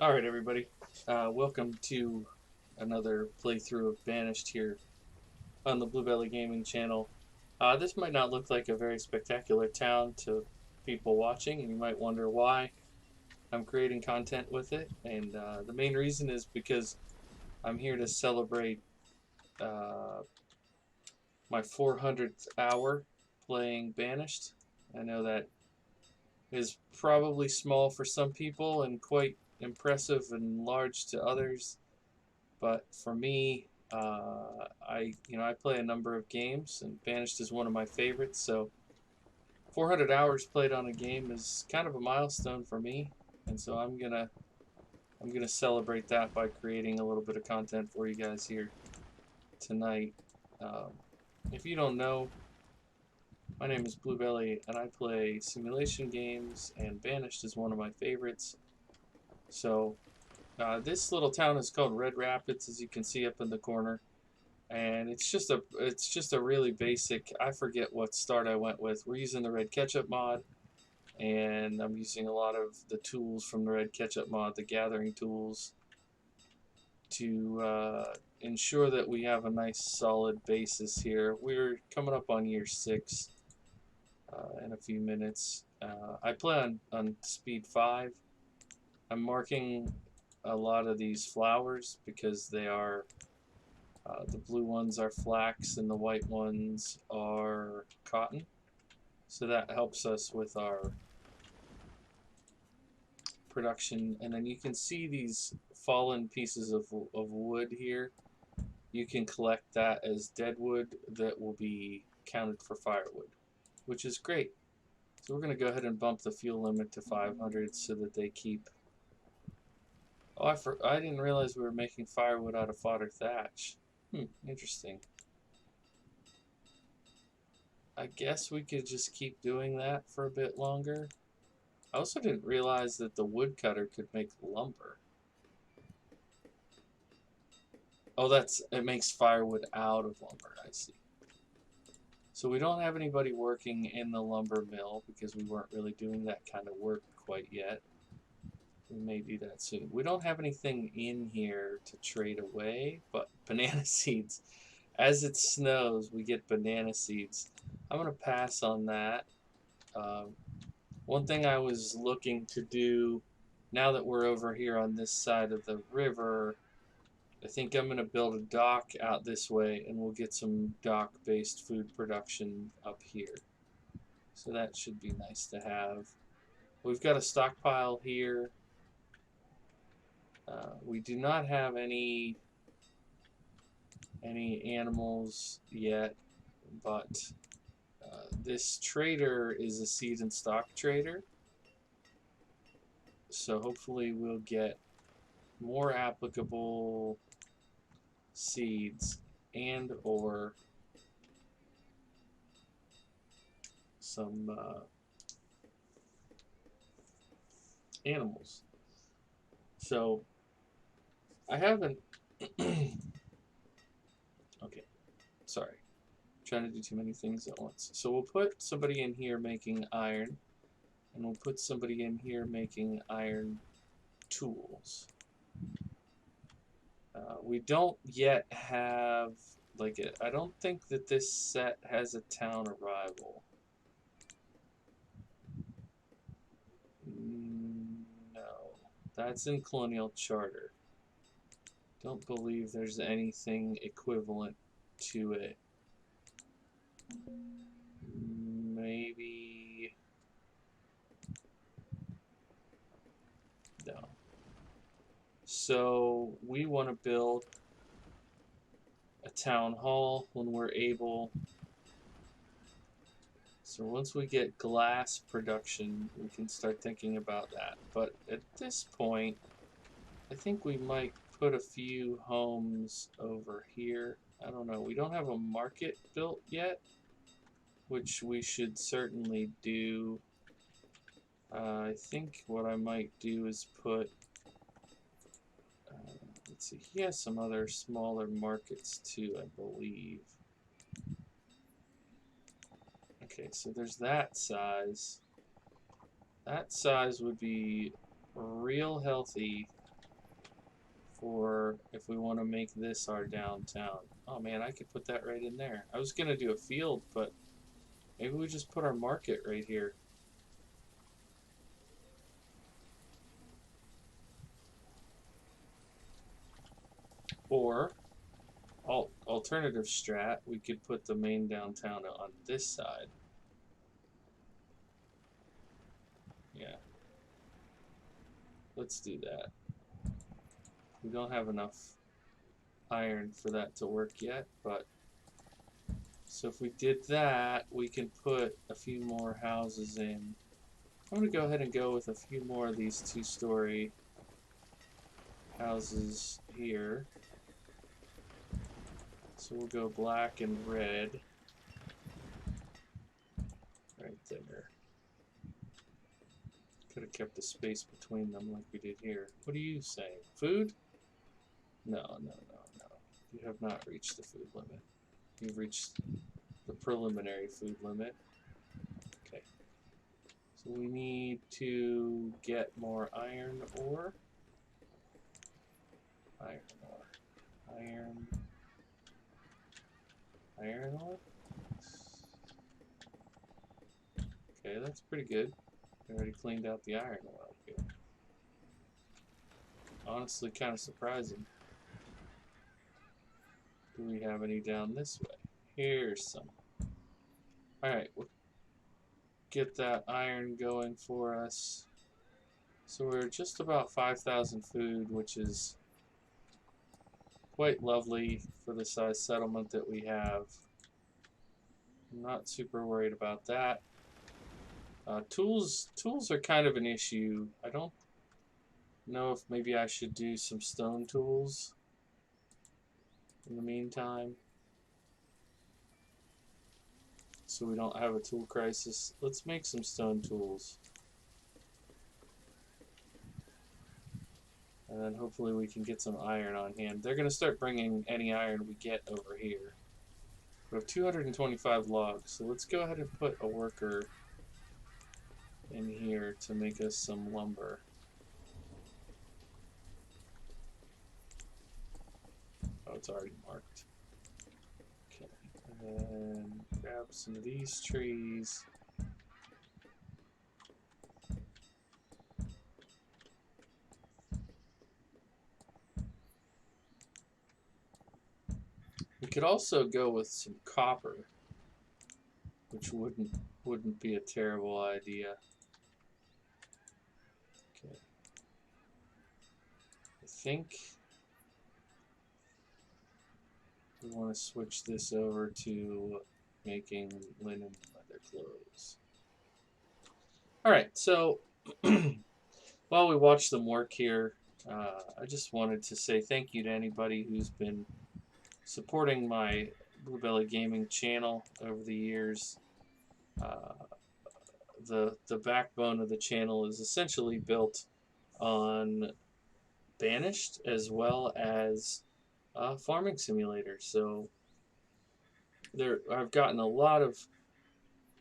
Alright, everybody. Welcome to another playthrough of Banished here on the Bluebelly Gaming channel. This might not look like a very spectacular town to people watching, and you might wonder why I'm creating content with it. And the main reason is because I'm here to celebrate uh, my 400th hour playing Banished. I know that is probably small for some people and quite impressive and large to others. But for me, I play a number of games, and Banished is one of my favorites. So 400 hours played on a game is kind of a milestone for me, and so I'm gonna celebrate that by creating a little bit of content for you guys here tonight. Um, if you don't know, my name is Bluebelly, and I play simulation games, and Banished is one of my favorites. So this little town is called Red Rapids, as you can see up in the corner. And it's just a really basic. I forget what start I went with. We're using the red ketchup mod, and I'm using a lot of the tools from the red ketchup mod, the gathering tools, to ensure that we have a nice solid basis here. We're coming up on year 6 in a few minutes. I play on speed 5. I'm marking a lot of these flowers because they are the blue ones are flax and the white ones are cotton. So that helps us with our production. And then you can see these fallen pieces of wood here. You can collect that as dead wood that will be counted for firewood, which is great. So we're going to go ahead and bump the fuel limit to 500 so that they keep... Oh, I didn't realize we were making firewood out of fodder thatch. Interesting. I guess we could just keep doing that for a bit longer. I also didn't realize that the woodcutter could make lumber. Oh, it makes firewood out of lumber, I see. So we don't have anybody working in the lumber mill because we weren't really doing that kind of work quite yet. We may do that soon. We don't have anything in here to trade away, but banana seeds. As it snows, we get banana seeds. I'm going to pass on that. One thing I was looking to do, now that we're over here on this side of the river, I think I'm going to build a dock out this way, and we'll get some dock-based food production up here. So that should be nice to have. We've got a stockpile here. We do not have any animals yet, but this trader is a seed and stock trader. So hopefully we'll get more applicable seeds and or some animals. So I haven't okay, sorry, I'm trying to do too many things at once. So we'll put somebody in here making iron, and we'll put somebody in here making iron tools. We don't yet have I don't think that this set has a town arrival. No, that's in Colonial Charter. Don't believe there's anything equivalent to it. Maybe... no. So we want to build a town hall when we're able. So once we get glass production, we can start thinking about that. But at this point, I think we might put a few homes over here. I don't know. We don't have a market built yet, which we should certainly do. I think what I might do is put... let's see. He has some other smaller markets too, I believe. Okay, so there's that size. That size would be real healthy for if we want to make this our downtown. Oh man, I could put that right in there. I was gonna do a field, but maybe we just put our market right here. Or alternative strat, we could put the main downtown on this side. Yeah. Let's do that. We don't have enough iron for that to work yet, but so if we did that, we can put a few more houses in. I'm going to go ahead and go with a few more of these two-story houses here. So we'll go black and red right there. Could have kept the space between them like we did here. What are you saying? Food? No, no, no, no. You have not reached the food limit. You've reached the preliminary food limit. Okay. So we need to get more iron ore. Iron ore. Iron ore? Okay, that's pretty good. I already cleaned out the iron ore here. Honestly, kind of surprising. Do we have any down this way? Here's some. Alright, we'll get that iron going for us. So we're just about 5,000 food, which is quite lovely for the size settlement that we have. I'm not super worried about that. Tools are kind of an issue. I don't know if maybe I should do some stone tools in the meantime, so we don't have a tool crisis. Let's make some stone tools. And then hopefully we can get some iron on hand. They're going to start bringing any iron we get over here. We have 225 logs, so let's go ahead and put a worker in here to make us some lumber. Oh, it's already marked. Okay, and then grab some of these trees. We could also go with some copper, which wouldn't be a terrible idea. Okay. I think we want to switch this over to making linen leather clothes. Alright, so while we watch them work here, I just wanted to say thank you to anybody who's been supporting my Bluebelly Gaming channel over the years. The backbone of the channel is essentially built on Banished as well as Farming Simulator. So I've gotten a lot of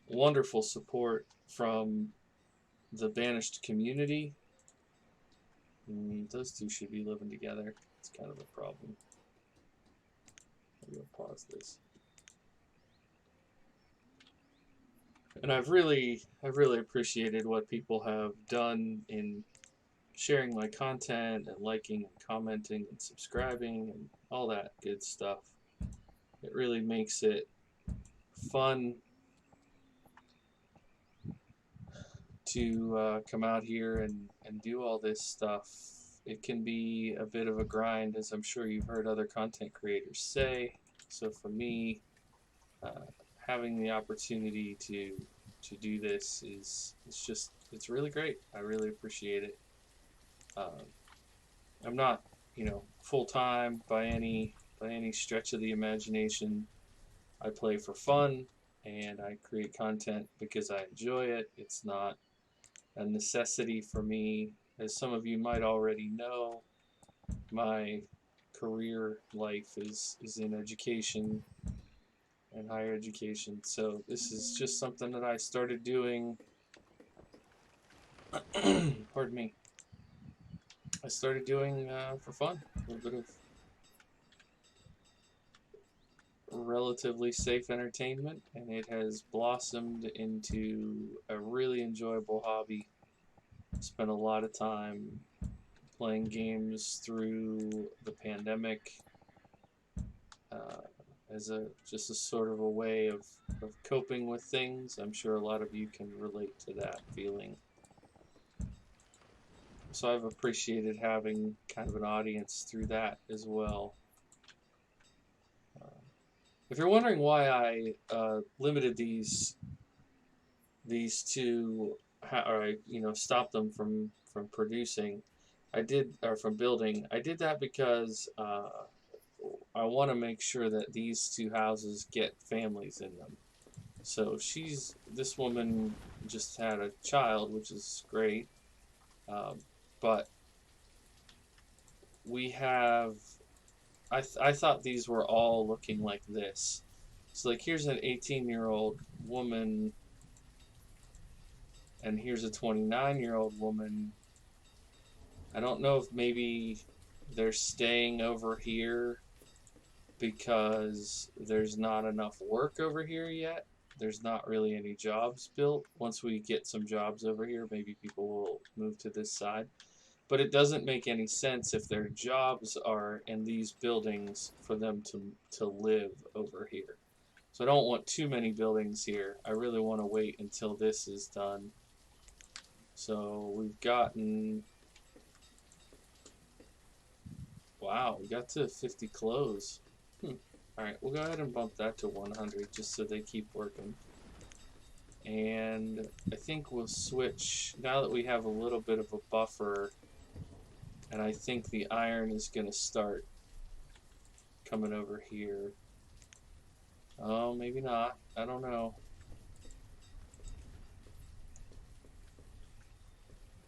wonderful support from the Banished community. Those two should be living together. It's kind of a problem. I'm going to pause this. And I've really appreciated what people have done in sharing my content and liking and commenting and subscribing and all that good stuff. It really makes it fun to come out here and do all this stuff. It can be a bit of a grind, as I'm sure you've heard other content creators say. So for me, having the opportunity to do this it's really great. I really appreciate it. I'm not, full time by any stretch of the imagination. I play for fun and I create content because I enjoy it. It's not a necessity for me. As some of you might already know, my career life is in education and higher education. So this is just something that I started doing pardon me, I started doing for fun. A little bit of relatively safe entertainment, and it has blossomed into a really enjoyable hobby. Spent a lot of time playing games through the pandemic uh, as a just a sort of a way of coping with things. I'm sure a lot of you can relate to that feeling. So I've appreciated having kind of an audience through that as well. Uh, if you're wondering why I limited these two, or I stopped them from producing, I did or from building. I did that because I want to make sure that these two houses get families in them. So this woman just had a child, which is great. Um, but we have, I thought these were all looking like this. So like here's an 18-year-old woman, and here's a 29-year-old woman. I don't know if maybe they're staying over here because there's not enough work over here yet. There's not really any jobs built. Once we get some jobs over here, maybe people will move to this side. But it doesn't make any sense if their jobs are in these buildings for them to live over here. So I don't want too many buildings here. I really want to wait until this is done. So we've gotten, wow, we got to 50 close. Alright, we'll go ahead and bump that to 100 just so they keep working. And I think we'll switch, now that we have a little bit of a buffer, and I think the iron is going to start coming over here. Oh, maybe not. I don't know.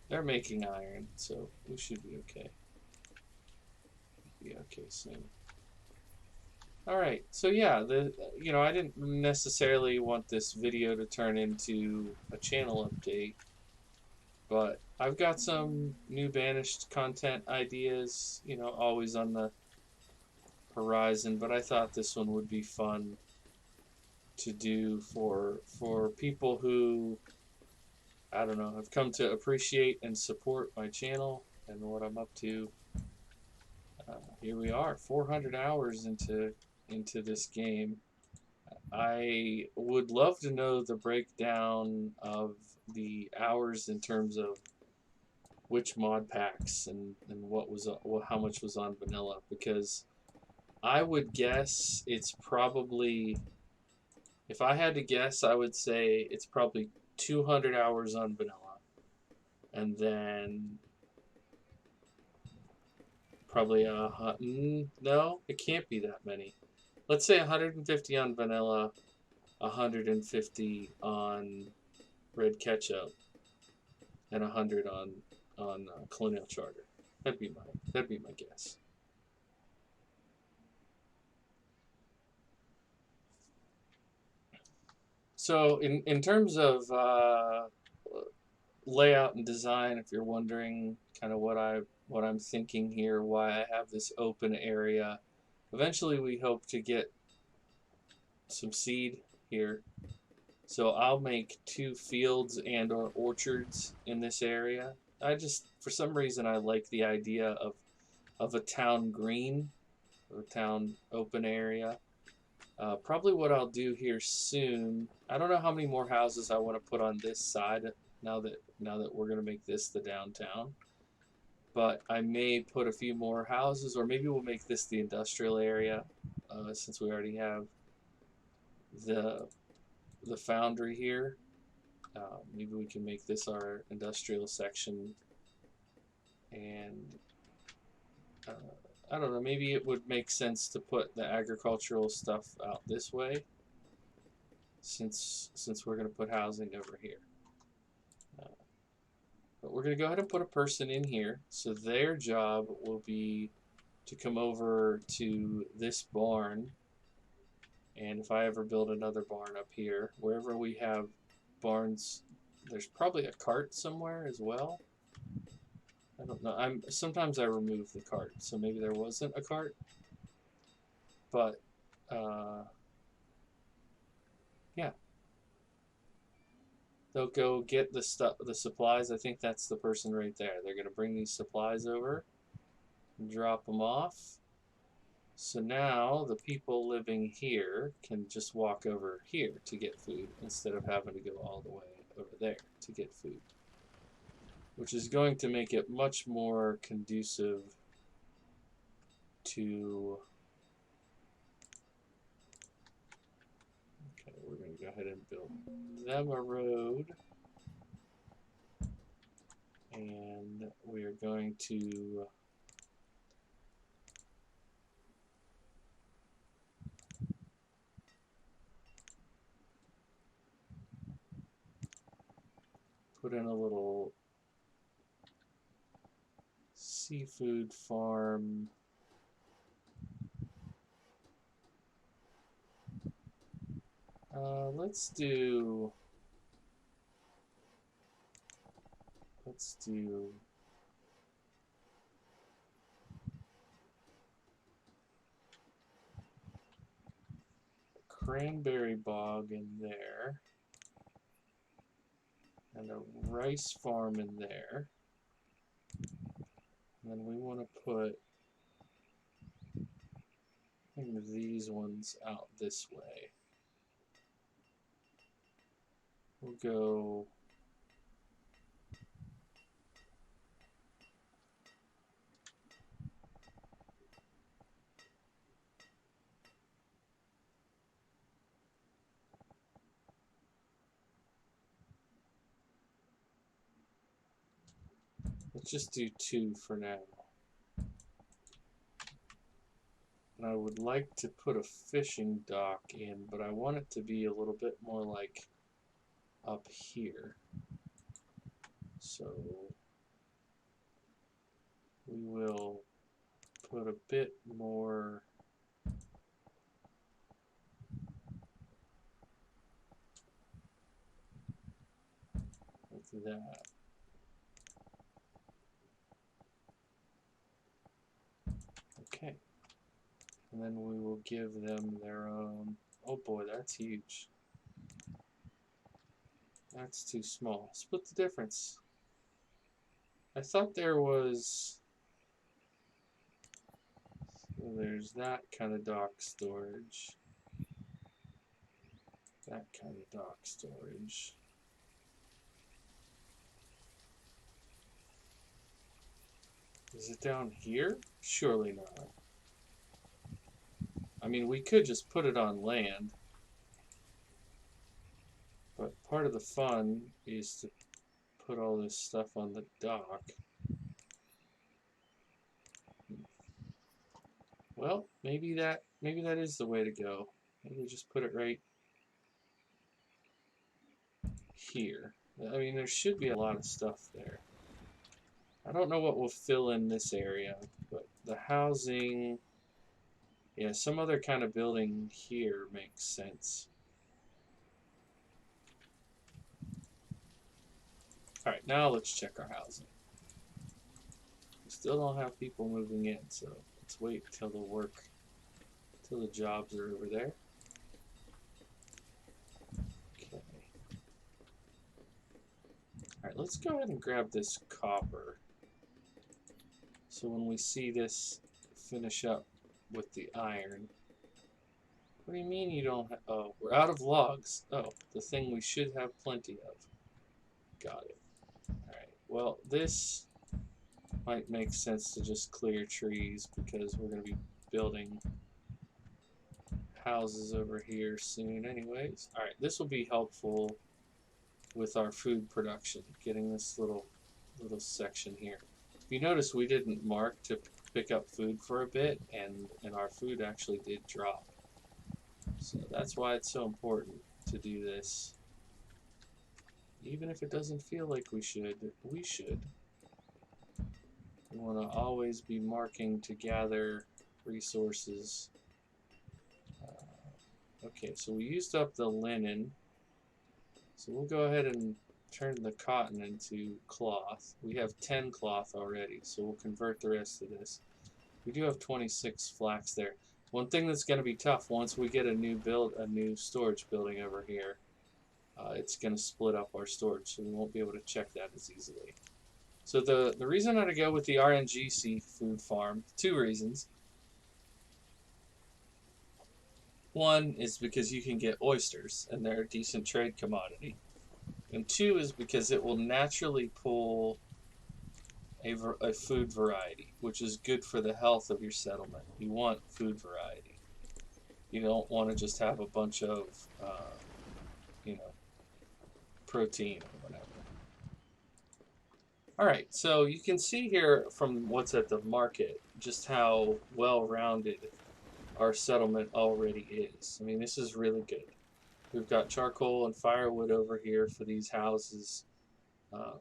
They're making iron, so we should be okay. Be okay soon. Alright, so yeah, I didn't necessarily want this video to turn into a channel update, but I've got some new Banished content ideas, always on the horizon, but I thought this one would be fun to do for people who, I don't know, have come to appreciate and support my channel and what I'm up to. Here we are, 400 hours into this game. I would love to know the breakdown of the hours in terms of which mod packs and how much was on vanilla, because I would guess it's probably, if I had to guess, I would say it's probably 200 hours on vanilla, and then probably no, it can't be that many. Let's say 150 on vanilla, 150 on red ketchup, and 100 on colonial charter. That'd be my guess. So in terms of layout and design, if you're wondering kind of what I'm thinking here, why I have this open area, eventually we hope to get some seed here. So I'll make 2 fields and or orchards in this area. For some reason, I like the idea of a town green, or a town open area. Probably what I'll do here soon. I don't know how many more houses I want to put on this side now that we're gonna make this the downtown. But I may put a few more houses, or maybe we'll make this the industrial area, since we already have the foundry here. Maybe we can make this our industrial section, and uh, I don't know, maybe it would make sense to put the agricultural stuff out this way, since we're going to put housing over here. But we're going to go ahead and put a person in here, so their job will be to come over to this barn, and if I ever build another barn up here, wherever we have barns, there's probably a cart somewhere as well. I don't know. Sometimes I remove the cart, so maybe there wasn't a cart. But yeah, they'll go get the stuff, the supplies. I think that's the person right there. They're gonna bring these supplies over and drop them off. So now the people living here can just walk over here to get food instead of having to go all the way over there to get food, which is going to make it much more conducive to. Okay, we're going to go ahead and build them a road, and we are going to put in a little seafood farm. Let's do a cranberry bog in there and a rice farm in there. And then we want to put these ones out this way. We'll go let's just do 2 for now. And I would like to put a fishing dock in, but I want it to be a little bit more like up here. So we will put a bit more like that. Okay. And then we will give them their own. Oh boy, that's huge. That's too small. Split the difference. I thought there was. So there's that kind of dock storage. That kind of dock storage. Is it down here? Surely not. I mean, we could just put it on land. But part of the fun is to put all this stuff on the dock. Well, maybe that is the way to go. Maybe just put it right here. I mean, there should be a lot of stuff there. I don't know what will fill in this area, but the housing, yeah, some other kind of building here makes sense. All right, now let's check our housing. We still don't have people moving in, so let's wait till the jobs are over there. Okay. All right, let's go ahead and grab this copper. So when we see this finish up with the iron. What do you mean you don't have... Oh, we're out of logs. Oh, the thing we should have plenty of. Got it. Alright, well, this might make sense to just clear trees because we're going to be building houses over here soon anyways. Alright, this will be helpful with our food production, getting this little section here. If you notice, we didn't mark to pick up food for a bit, and our food actually did drop. So that's why it's so important to do this. Even if it doesn't feel like we should, we should. We want to always be marking to gather resources. Okay, so we used up the linen. So we'll go ahead and turn the cotton into cloth. We have 10 cloth already, so we'll convert the rest of this. We do have 26 flax there. One thing that's going to be tough once we get a new storage building over here, it's going to split up our storage, so we won't be able to check that as easily. So the reason I go with the RNG seafood farm, two reasons. One is because you can get oysters, and they're a decent trade commodity. And two is because it will naturally pull a food variety, which is good for the health of your settlement. You want food variety. You don't want to just have a bunch of, you know, protein or whatever. All right, so you can see here from what's at the market just how well-rounded our settlement already is. I mean, this is really good. We've got charcoal and firewood over here for these houses. Uh,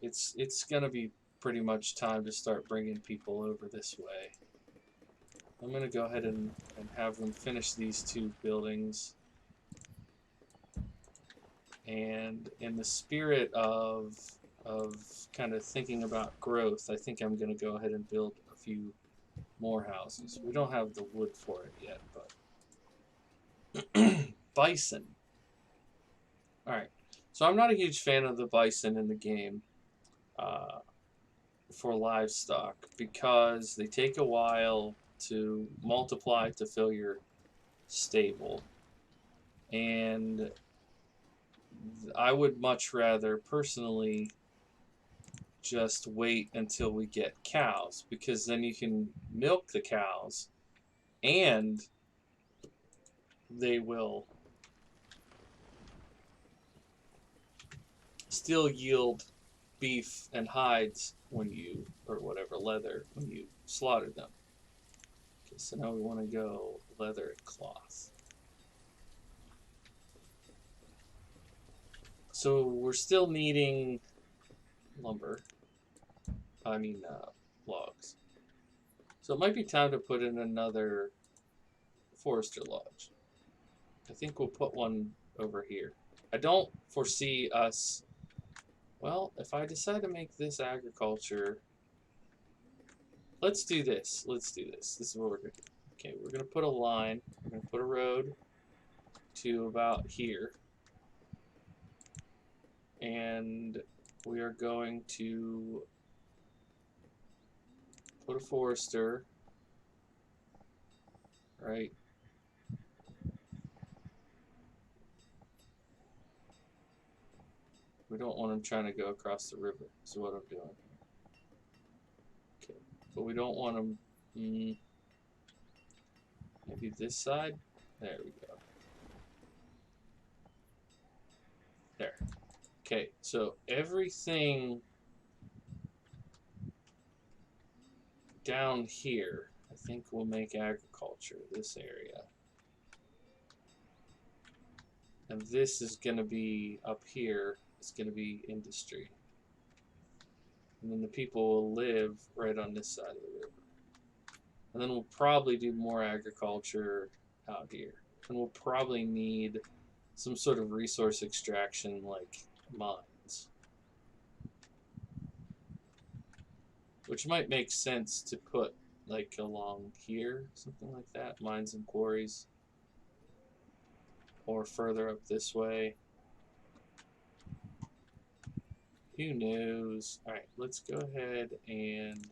it's going to be pretty much time to start bringing people over this way. I'm going to go ahead and have them finish these two buildings. And in the spirit of kind of thinking about growth, I think I'm going to go ahead and build a few more houses. We don't have the wood for it yet, but bison. All right. So I'm not a huge fan of the bison in the game for livestock because they take a while to multiply to fill your stable. And I would much rather personally just wait until we get cows, because then you can milk the cows and they will still yield beef and hides when you, or whatever, leather, when you slaughter them. Okay, so now we want to go leather and cloth. So we're still needing lumber. Logs. So it might be time to put in another forester lodge. I think we'll put one over here. I don't foresee us... Well, if I decide to make this agriculture... Let's do this. Let's do this. This is what we're going to do. Okay, we're going to put a line. We're going to put a road to about here. And we are going to put a forester right. We don't want them trying to go across the river, is what I'm doing. Okay, but we don't want them... maybe this side? There we go. There. Okay, so everything down here, I think we'll make agriculture, this area. And this is going to be up here, it's going to be industry. And then the people will live right on this side of the river. And then we'll probably do more agriculture out here. And we'll probably need some sort of resource extraction like mines. Which might make sense to put like along here, something like that, mines and quarries. Or further up this way. Who knows? Alright, let's go ahead and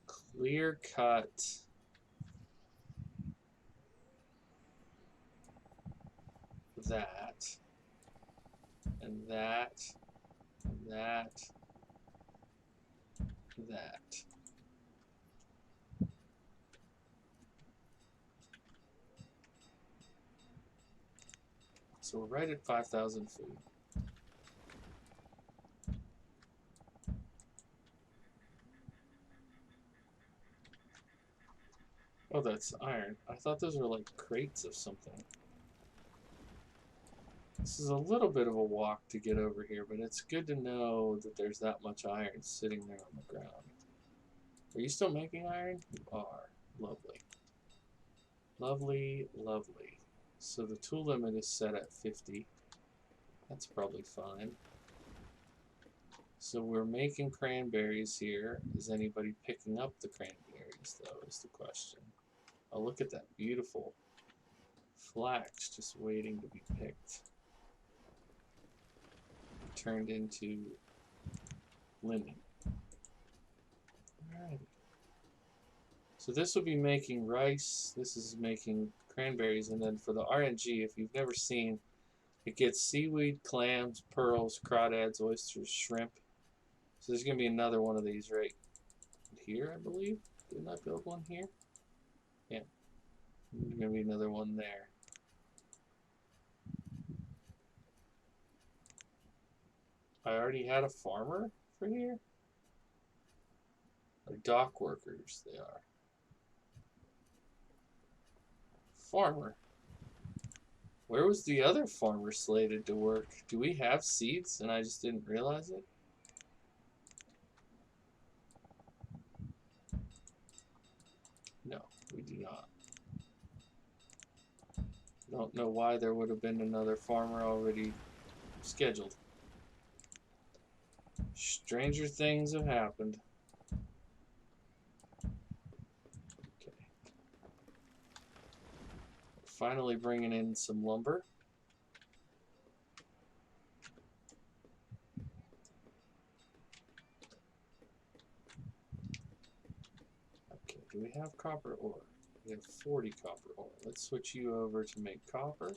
clear cut that, and that, and that, that. So we're right at 5,000 food. Oh, that's iron. I thought those were like crates of something. This is a little bit of a walk to get over here, but it's good to know that there's that much iron sitting there on the ground. Are you still making iron? You are. Lovely. Lovely, lovely. So the tool limit is set at 50. That's probably fine. So we're making cranberries here. Is anybody picking up the cranberries, though, is the question. Oh, look at that beautiful flax just waiting to be picked. Turned into lemon. Alright. So this will be making rice. This is making cranberries. And then for the RNG, if you've never seen, it gets seaweed, clams, pearls, crawdads, oysters, shrimp. So there's going to be another one of these right here, I believe. Didn't I build one here? Yeah. There's going to be another one there. I already had a farmer for here? Or dock workers, they are. Farmer. Where was the other farmer slated to work? Do we have seeds and I just didn't realize it? No, we do not. Don't know why there would have been another farmer already scheduled. Stranger things have happened. Okay. Finally bringing in some lumber. Okay, do we have copper ore? We have 40 copper ore. Let's switch you over to make copper.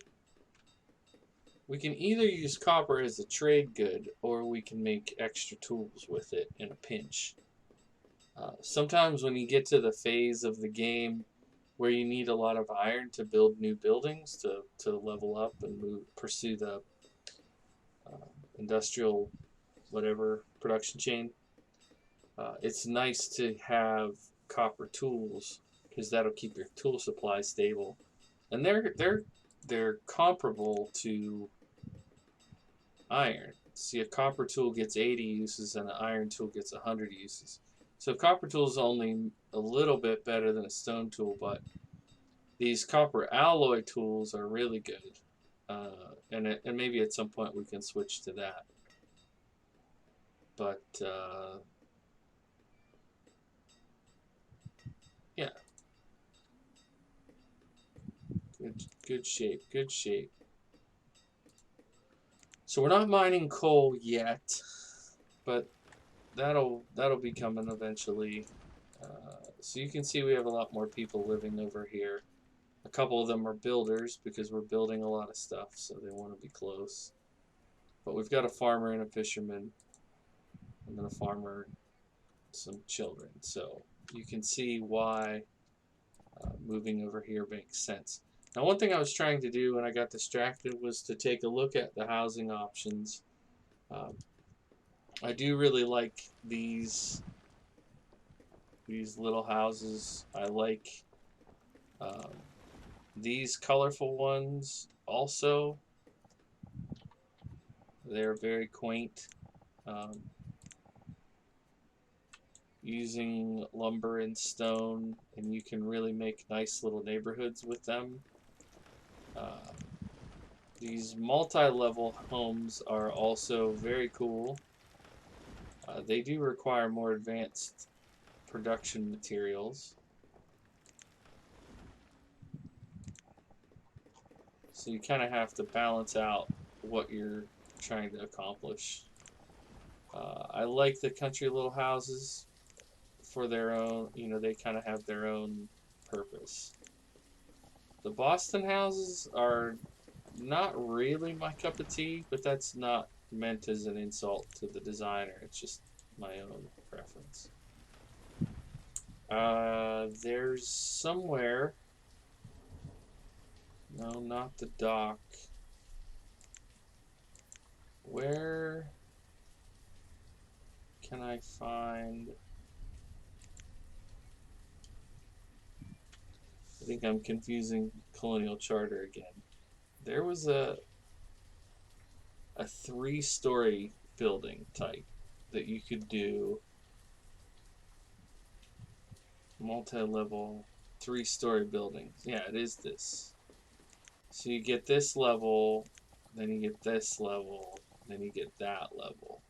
We can either use copper as a trade good, or we can make extra tools with it in a pinch. Sometimes when you get to the phase of the game where you need a lot of iron to build new buildings, to level up and pursue the industrial whatever production chain, it's nice to have copper tools because that'll keep your tool supply stable. And they're comparable to iron. See, a copper tool gets 80 uses and an iron tool gets 100 uses. So copper tool is only a little bit better than a stone tool, but these copper alloy tools are really good. And maybe at some point we can switch to that. But yeah, good shape, good shape. So we're not mining coal yet, but that'll be coming eventually. So you can see we have a lot more people living over here. A couple of them are builders because we're building a lot of stuff, so they want to be close. But we've got a farmer and a fisherman, and then a farmer and some children. So you can see why moving over here makes sense. Now, one thing I was trying to do when I got distracted was to take a look at the housing options. I do really like these little houses. I like these colorful ones also. They're very quaint. Using lumber and stone, and you can really make nice little neighborhoods with them. These multi-level homes are also very cool. They do require more advanced production materials. So you kind of have to balance out what you're trying to accomplish. I like the country little houses for their own, they kind of have their own purpose. The Boston houses are not really my cup of tea, but that's not meant as an insult to the designer. It's just my own preference. There's somewhere. No, not the dock. Where can I find? I think I'm confusing Colonial Charter again. There was a 3-story building type that you could do, multi-level 3-story buildings. Yeah, it is this. So you get this level, then you get this level, then you get that level.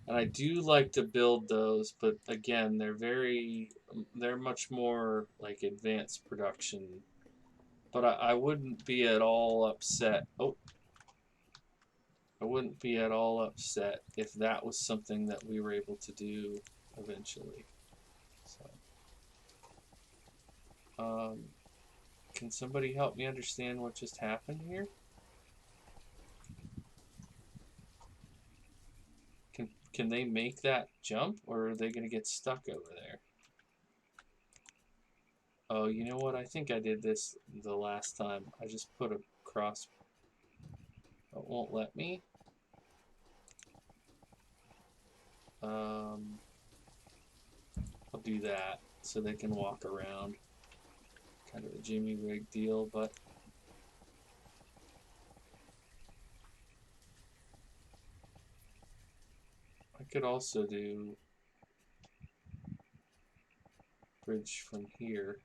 And I do like to build those, but again, they're much more like advanced production. But I wouldn't be at all upset. Oh, I wouldn't be at all upset if that was something that we were able to do eventually. So, um, can somebody help me understand what just happened here? Can they make that jump, or are they going to get stuck over there? Oh, you know what? I think I did this the last time. I just put a cross. It won't let me. Um, I'll do that so they can walk around. Kind of a Jimmy rig deal, but I could also do bridge from here.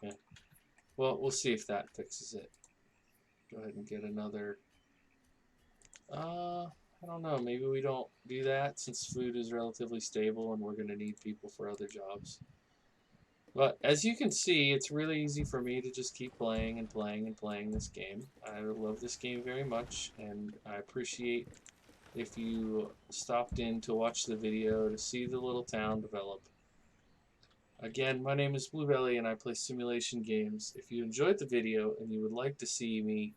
Yeah. Well, we'll see if that fixes it. Go ahead and get another. I don't know. Maybe we don't do that since food is relatively stable and we're going to need people for other jobs. But as you can see, it's really easy for me to just keep playing and playing and playing this game. I love this game very much, and I appreciate if you stopped in to watch the video to see the little town develop. Again, my name is Bluebelly and I play simulation games. If you enjoyed the video and you would like to see me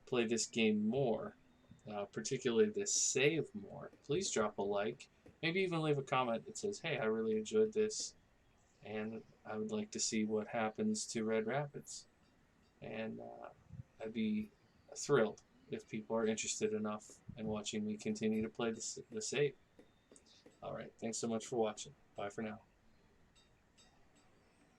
play this game more, particularly this save more, please drop a like. Maybe even leave a comment that says, hey, I really enjoyed this and I would like to see what happens to Red Rapids. And I'd be thrilled if people are interested enough in watching me continue to play the save. All right, thanks so much for watching. Bye for now.